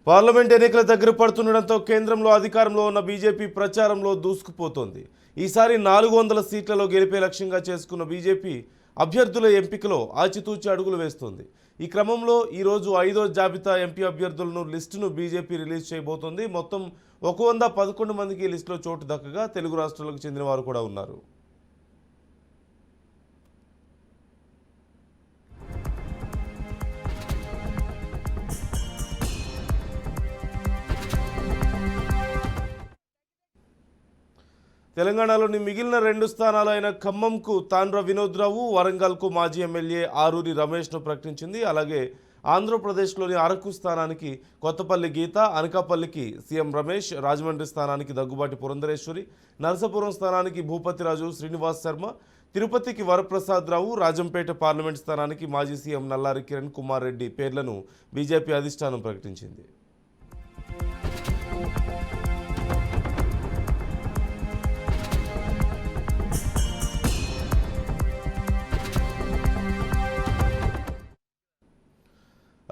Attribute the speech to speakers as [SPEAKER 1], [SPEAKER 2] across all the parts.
[SPEAKER 1] Parliament ఎన్నికల దగ్గర పడుతుండటంతో కేంద్రంలో అధికారంలో ఉన్న బీజేపీ ప్రచారంలో దూసుకుపోతోంది. ఈసారి 400 సీట్లలో గెలిపే లక్ష్యంగా చేసుకున్న బీజేపీ అభ్యర్థుల ఎంపికలో ఆచితూచి అడుగులు వేస్తోంది. ఈ క్రమంలో ఈరోజు 5వ జాబితా ఎంపీ అభ్యర్థులను లిస్టును బీజేపీ రిలీజ్ చేయబోతోంది. మొత్తం 111 మందికి లిస్టులో చోటు దక్కగా తెలుగు రాష్ట్రాలకు చెందిన వారు కూడా ఉన్నారు. తెలంగాణలోని మిగిలిన 2 స్థానాలు అయిన ఖమ్మంకు తాండ్ర వినోద్ రావు, వరంగల్కు మాజీ ఎమ్మెల్యే ఆరూరి రమేష్ను ప్రకటించింది. అలాగే ఆంధ్రప్రదేశ్లోని అరకు స్థానానికి కొత్తపల్లి గీత, అనకాపల్లికి సీఎం రమేష్, రాజమండ్రి స్థానానికి దగ్గుబాటి పురంధరేశ్వరి, నరసాపురం స్థానానికి భూపతిరాజు శ్రీనివాస్ శర్మ, తిరుపతికి వరప్రసాద్ రావు, రాజంపేట పార్లమెంట్ స్థానానికి మాజీ సీఎం నల్లారి కిరణ్ కుమార్ రెడ్డి పేర్లను బీజేపీ అధిష్టానం ప్రకటించింది.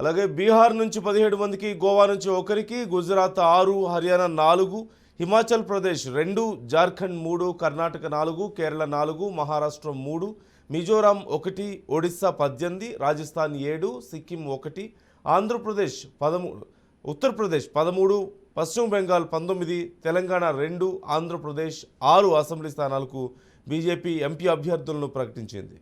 [SPEAKER 1] అలాగే బీహార్ నుంచి 17 మందికి, గోవా నుంచి 1కి, గుజరాత్ 6, హర్యానా 4, హిమాచల్ ప్రదేశ్ 2, జార్ఖండ్ 3, కర్ణాటక 4, కేరళ 4, మహారాష్ట్ర 3, మిజోరాం 1, ఒడిస్సా 18, రాజస్థాన్ 7, సిక్కిం 1, ఆంధ్రప్రదేశ్ 13, ఉత్తరప్రదేశ్ 13, పశ్చిమ బెంగాల్ 19, తెలంగాణ 2, ఆంధ్రప్రదేశ్ 6 అసెంబ్లీ స్థానాలకు బీజేపీ ఎంపీ అభ్యర్థులను ప్రకటించింది.